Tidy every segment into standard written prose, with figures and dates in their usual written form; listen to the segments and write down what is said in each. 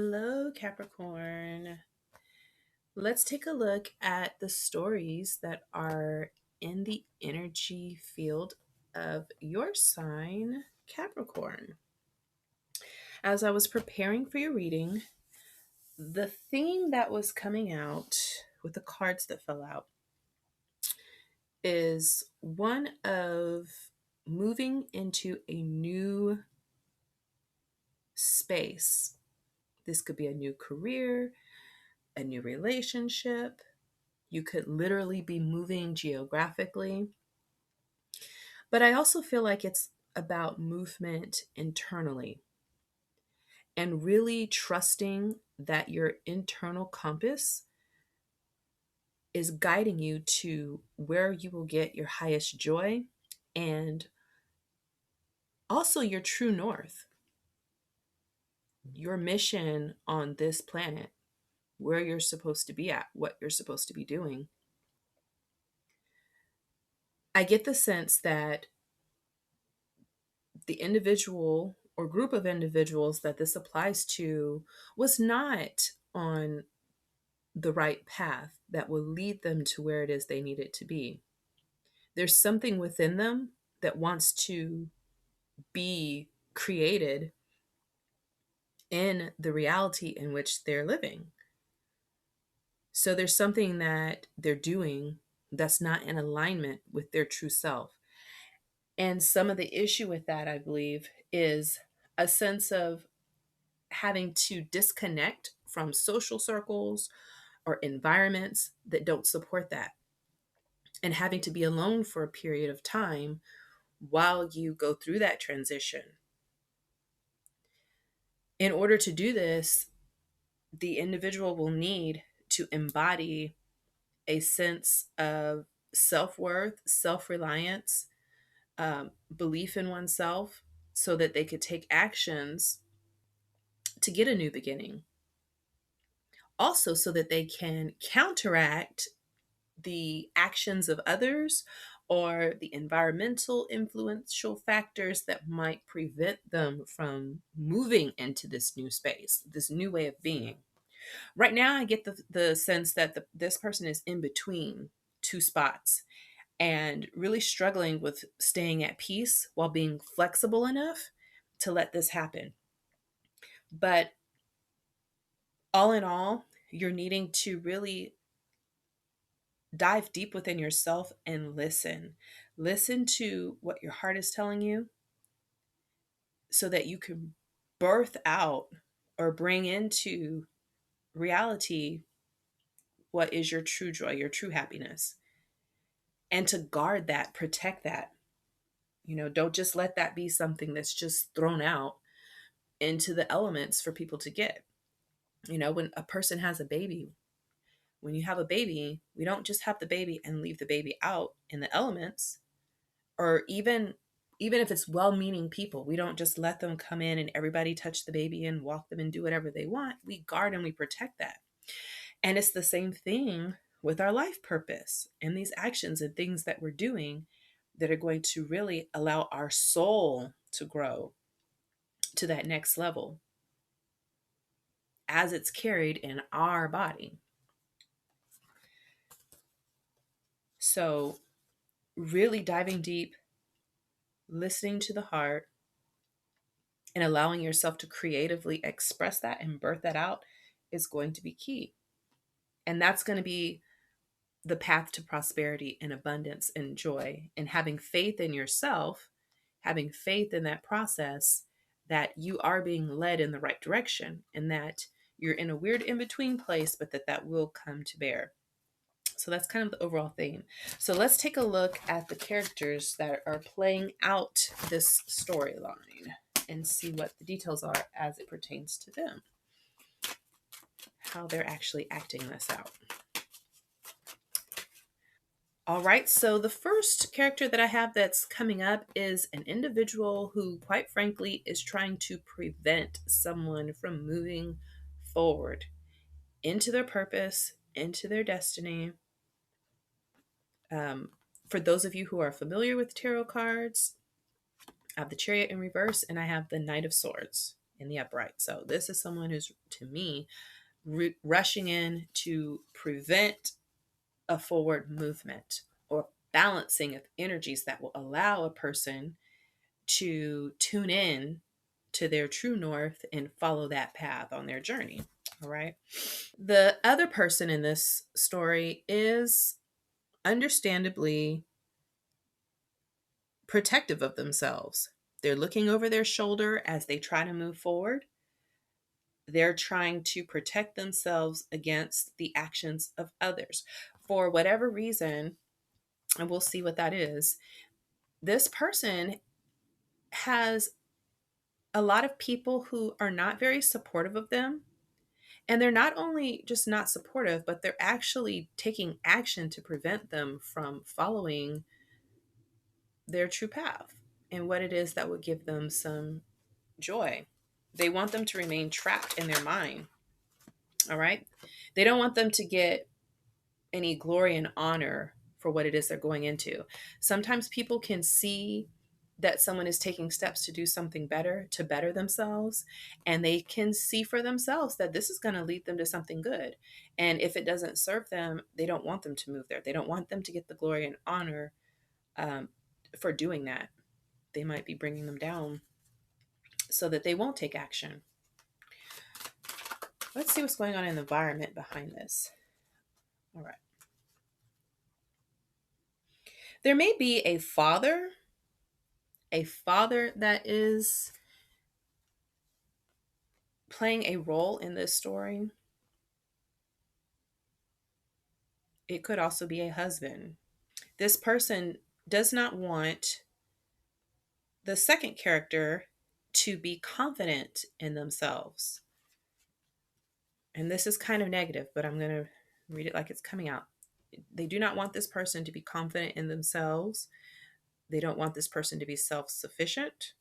Hello, Capricorn. Let's take a look at the stories that are in the energy field of your sign, Capricorn. As I was preparing for your reading, the theme that was coming out with the cards that fell out is one of moving into a new space. This could be a new career, a new relationship. You could literally be moving geographically. But I also feel like it's about movement internally and really trusting that your internal compass is guiding you to where you will get your highest joy and also your true north, your mission on this planet, where you're supposed to be at, what you're supposed to be doing. I get the sense that the individual or group of individuals that this applies to was not on the right path that will lead them to where it is they need it to be. There's something within them that wants to be created in the reality in which they're living. So there's something that they're doing that's not in alignment with their true self. And some of the issue with that, I believe, is a sense of having to disconnect from social circles or environments that don't support that, and having to be alone for a period of time while you go through that transition. In order to do this, the individual will need to embody a sense of self worth, self reliance, belief in oneself, so that they could take actions to get a new beginning. Also, so that they can counteract the actions of others or the environmental influential factors that might prevent them from moving into this new space, this new way of being. Right now, I get the sense that this person is in between two spots and really struggling with staying at peace while being flexible enough to let this happen. But all in all, you're needing to really dive deep within yourself and listen. Listen to what your heart is telling you so that you can birth out or bring into reality what is your true joy, your true happiness. And to guard that, protect that. Don't just let that be something that's just thrown out into the elements for people to get. When a person has a baby, when you have a baby, we don't just have the baby and leave the baby out in the elements. Or even if it's well-meaning people, we don't just let them come in and everybody touch the baby and walk them and do whatever they want. We guard and we protect that. And it's the same thing with our life purpose and these actions and things that we're doing that are going to really allow our soul to grow to that next level as it's carried in our body. So really diving deep, listening to the heart, and allowing yourself to creatively express that and birth that out is going to be key. And that's going to be the path to prosperity and abundance and joy, and having faith in yourself, having faith in that process, that you are being led in the right direction and that you're in a weird in-between place, but that will come to bear. So that's kind of the overall theme. So let's take a look at the characters that are playing out this storyline and see what the details are as it pertains to them, how they're actually acting this out. All right, so the first character that I have that's coming up is an individual who, quite frankly, is trying to prevent someone from moving forward into their purpose, into their destiny. For those of you who are familiar with tarot cards, I have the Chariot in reverse and I have the Knight of Swords in the upright. So this is someone who's, to me, rushing in to prevent a forward movement or balancing of energies that will allow a person to tune in to their true north and follow that path on their journey. All right. The other person in this story is understandably protective of themselves. They're looking over their shoulder as they try to move forward. They're trying to protect themselves against the actions of others. For whatever reason, and we'll see what that is, this person has a lot of people who are not very supportive of them. And they're not only just not supportive, but they're actually taking action to prevent them from following their true path and what it is that would give them some joy. They want them to remain trapped in their mind. All right. They don't want them to get any glory and honor for what it is they're going into. Sometimes people can see that someone is taking steps to do something better, to better themselves, and they can see for themselves that this is going to lead them to something good. And if it doesn't serve them, they don't want them to move there. They don't want them to get the glory and honor um, for doing that. They might be bringing them down so that they won't take action. Let's see what's going on in the environment behind this. All right. There may be a father that is playing a role in this story. It could also be a husband. This person does not want the second character to be confident in themselves. And this is kind of negative, but I'm going to read it like it's coming out. They do not want this person to be confident in themselves. They don't want this person to be self-sufficient.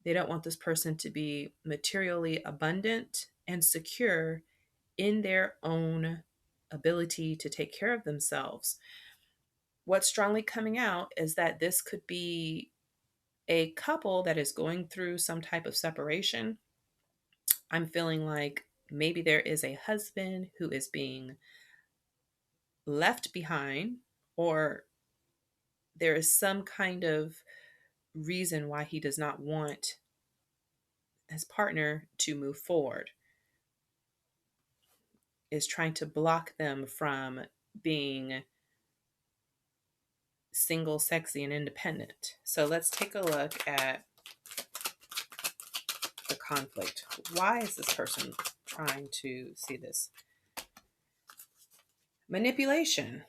They don't want this person to be materially abundant and secure in their own ability to take care of themselves. What's strongly coming out is that this could be a couple that is going through some type of separation. I'm feeling like maybe there is a husband who is being left behind, or there is some kind of reason why he does not want his partner to move forward, is trying to block them from being single, sexy, and independent. So let's take a look at the conflict. Why is this person trying to see this? Manipulation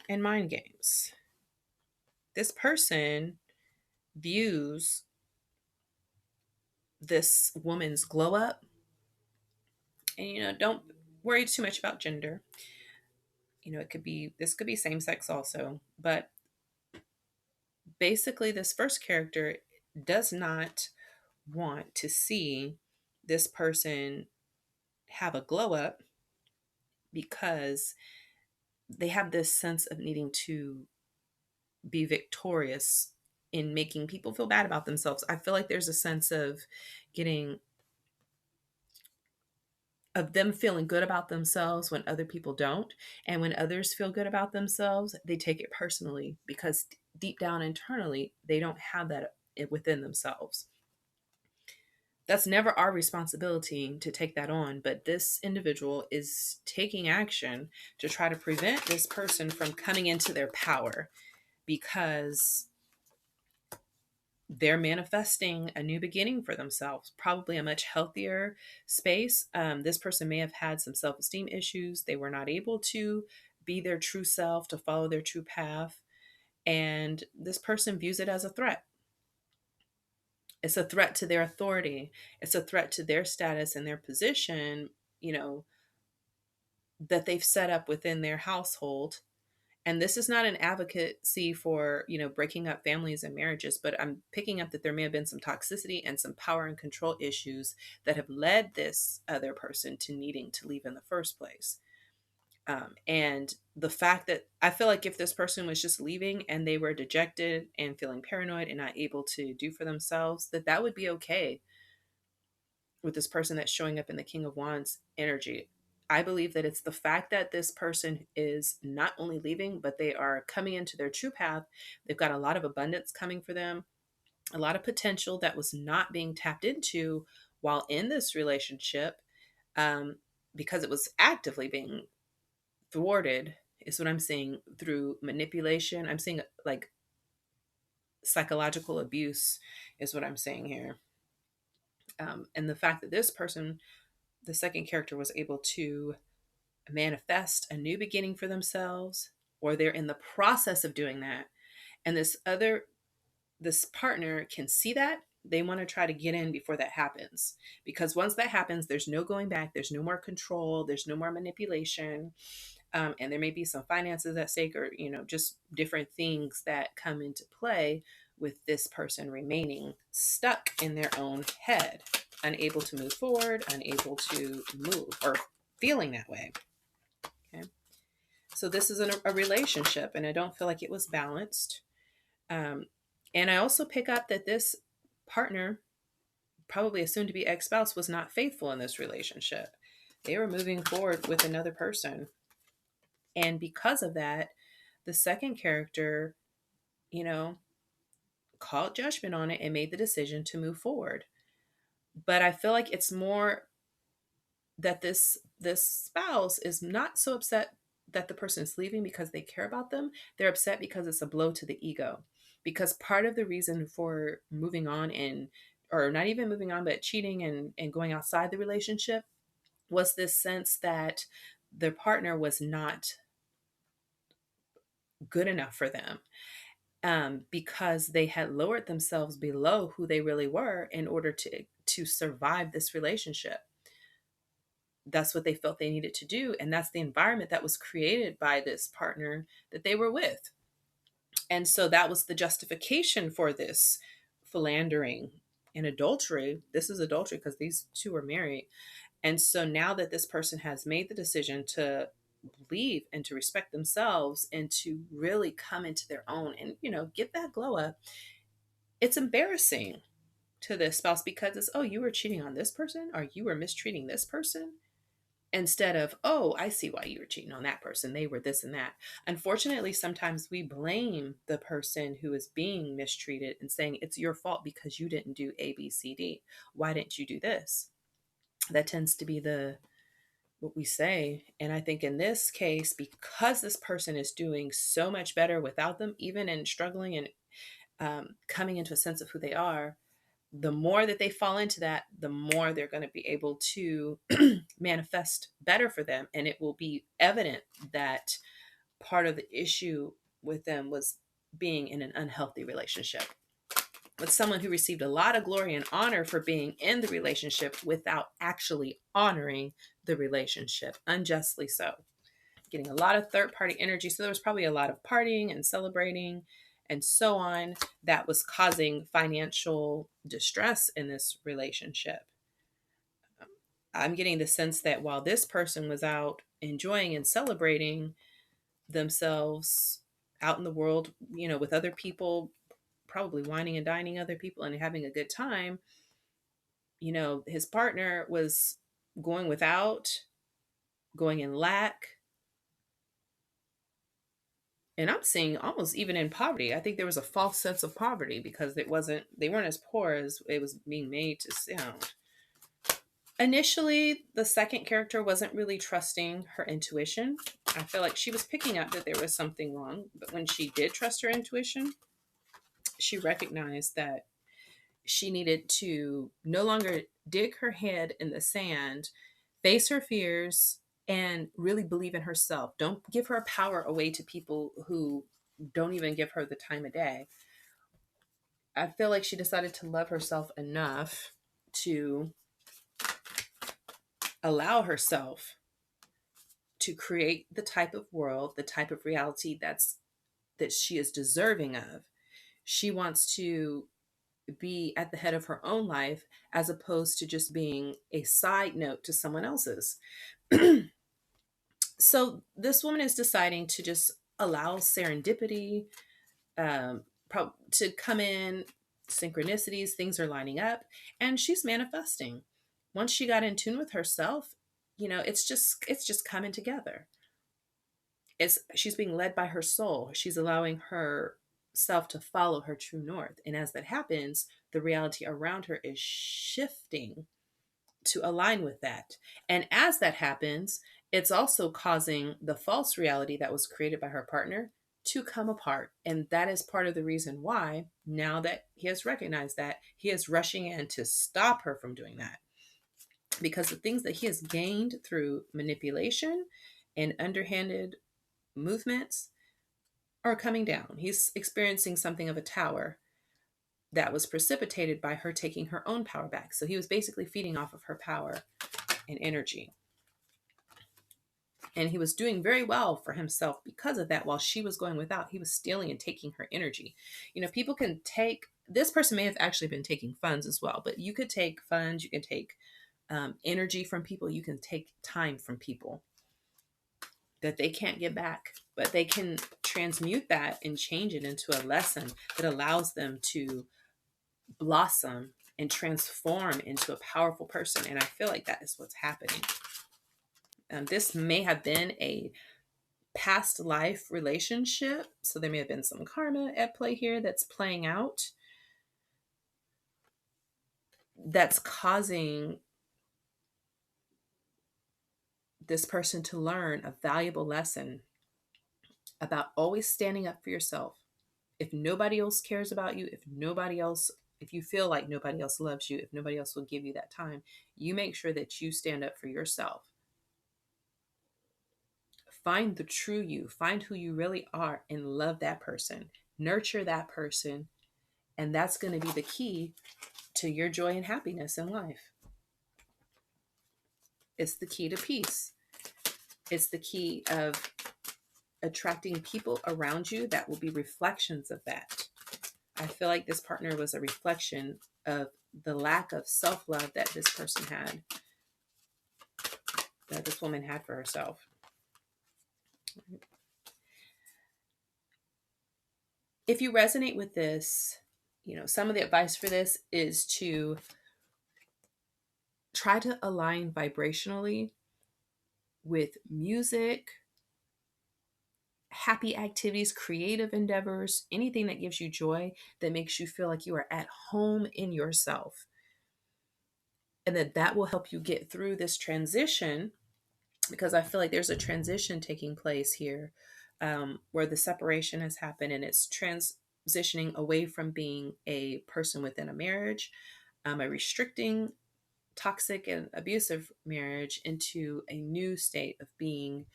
and mind games. This person views this woman's glow up, and don't worry too much about gender. This could be same sex also, but basically this first character does not want to see this person have a glow up because they have this sense of needing to be victorious in making people feel bad about themselves. I feel like there's a sense of getting of them feeling good about themselves when other people don't. And when others feel good about themselves, they take it personally because deep down internally, they don't have that within themselves. That's never our responsibility to take that on, but this individual is taking action to try to prevent this person from coming into their power because they're manifesting a new beginning for themselves, probably a much healthier space. This person may have had some self-esteem issues. They were not able to be their true self, to follow their true path. And this person views it as a threat. It's a threat to their authority. It's a threat to their status and their position, that they've set up within their household. And this is not an advocacy for, breaking up families and marriages, but I'm picking up that there may have been some toxicity and some power and control issues that have led this other person to needing to leave in the first place. And the fact that I feel like if this person was just leaving and they were dejected and feeling paranoid and not able to do for themselves, that would be okay. with this person that's showing up in the King of Wands energy. I believe that it's the fact that this person is not only leaving, but they are coming into their true path. They've got a lot of abundance coming for them, a lot of potential that was not being tapped into while in this relationship, um, because it was actively being thwarted, is what I'm seeing, through manipulation. I'm seeing like psychological abuse, is what I'm saying here. And the fact that this person, the second character, was able to manifest a new beginning for themselves, or they're in the process of doing that. And this partner can see that. They want to try to get in before that happens. Because once that happens, there's no going back. There's no more control. There's no more manipulation. And there may be some finances at stake, or, just different things that come into play with this person remaining stuck in their own head, unable to move forward, unable to move, or feeling that way. Okay. So this is a relationship, and I don't feel like it was balanced. And I also pick up that this partner, probably a soon to be ex spouse, was not faithful in this relationship. They were moving forward with another person. And because of that, the second character, called judgment on it and made the decision to move forward. But I feel like it's more that this spouse is not so upset that the person is leaving because they care about them. They're upset because it's a blow to the ego. Because part of the reason for moving on, or not even moving on, but cheating and going outside the relationship, was this sense that their partner was not good enough for them, because they had lowered themselves below who they really were in order to survive this relationship. That's what they felt they needed to do, and that's the environment that was created by this partner that they were with. And so that was the justification for this philandering and adultery. This is adultery because these two are married. And so now that this person has made the decision to leave and to respect themselves and to really come into their own and, get that glow up, it's embarrassing to this spouse, because it's, oh, you were cheating on this person, or you were mistreating this person, instead of, oh, I see why you were cheating on that person. They were this and that. Unfortunately, sometimes we blame the person who is being mistreated and saying it's your fault because you didn't do A, B, C, D. Why didn't you do this? That tends to be what we say. And I think in this case, because this person is doing so much better without them, even in struggling and coming into a sense of who they are, the more that they fall into that, the more they're going to be able to manifest better for them. And it will be evident that part of the issue with them was being in an unhealthy relationship with someone who received a lot of glory and honor for being in the relationship without actually honoring the relationship, unjustly so. Getting a lot of third party energy. So there was probably a lot of partying and celebrating and so on that was causing financial distress in this relationship. I'm getting the sense that while this person was out enjoying and celebrating themselves out in the world, with other people, probably whining and dining other people and having a good time, his partner was going without, going in lack. And I'm seeing almost even in poverty. I think there was a false sense of poverty because they weren't as poor as it was being made to sound. Initially, the second character wasn't really trusting her intuition. I feel like she was picking up that there was something wrong. But when she did trust her intuition, she recognized that she needed to no longer dig her head in the sand, face her fears, and really believe in herself. Don't give her power away to people who don't even give her the time of day. I feel like she decided to love herself enough to allow herself to create the type of world, the type of reality that she is deserving of. She wants to be at the head of her own life as opposed to just being a side note to someone else's. So this woman is deciding to just allow serendipity to come in, synchronicities, things are lining up, and she's manifesting. once she got in tune with herself, it's just coming together. She's being led by her soul. She's allowing herself to follow her true north. And as that happens, the reality around her is shifting to align with that. And as that happens, it's also causing the false reality that was created by her partner to come apart. And that is part of the reason why, now that he has recognized that, he is rushing in to stop her from doing that. Because the things that he has gained through manipulation and underhanded movements are coming down. He's experiencing something of a tower that was precipitated by her taking her own power back. So he was basically feeding off of her power and energy. And he was doing very well for himself because of that. While she was going without, he was stealing and taking her energy. People can take, this person may have actually been taking funds as well, but you could take funds, you can take energy from people, you can take time from people that they can't get back, but they can transmute that and change it into a lesson that allows them to blossom and transform into a powerful person. And I feel like that is what's happening. This may have been a past life relationship, so there may have been some karma at play here that's playing out, that's causing this person to learn a valuable lesson about always standing up for yourself. If nobody else cares about you, if you feel like nobody else loves you, if nobody else will give you that time, you make sure that you stand up for yourself. Find the true you, find who you really are, and love that person. Nurture that person, and that's going to be the key to your joy and happiness in life. It's the key to peace. It's the key of attracting people around you that will be reflections of that. I feel like this partner was a reflection of the lack of self-love that this person had, that this woman had for herself. If you resonate with this, some of the advice for this is to try to align vibrationally with music, happy activities, creative endeavors, anything that gives you joy, that makes you feel like you are at home in yourself. And that will help you get through this transition, because I feel like there's a transition taking place here, where the separation has happened and it's transitioning away from being a person within a marriage, a restricting, toxic, and abusive marriage, into a new state of being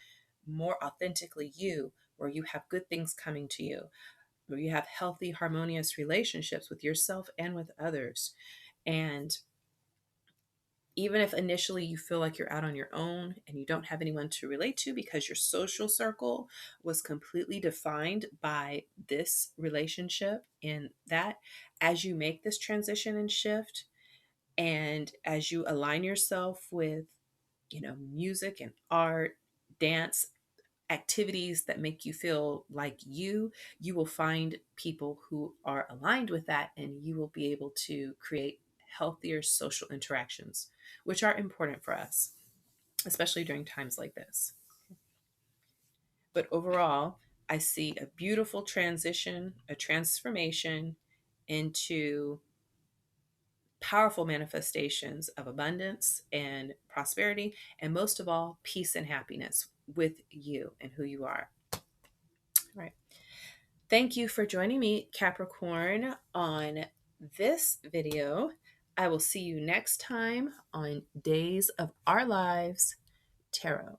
more authentically you, where you have good things coming to you, where you have healthy, harmonious relationships with yourself and with others. And even if initially you feel like you're out on your own and you don't have anyone to relate to because your social circle was completely defined by this relationship, and that, as you make this transition and shift, and as you align yourself with, music and art, dance, activities that make you feel like you will find people who are aligned with that, and you will be able to create healthier social interactions, which are important for us, especially during times like this. But overall, I see a beautiful transition, a transformation into powerful manifestations of abundance and prosperity, and most of all, peace and happiness with you and who you are. All right. Thank you for joining me, Capricorn, on this video. I will see you next time on Days of Our Lives Tarot.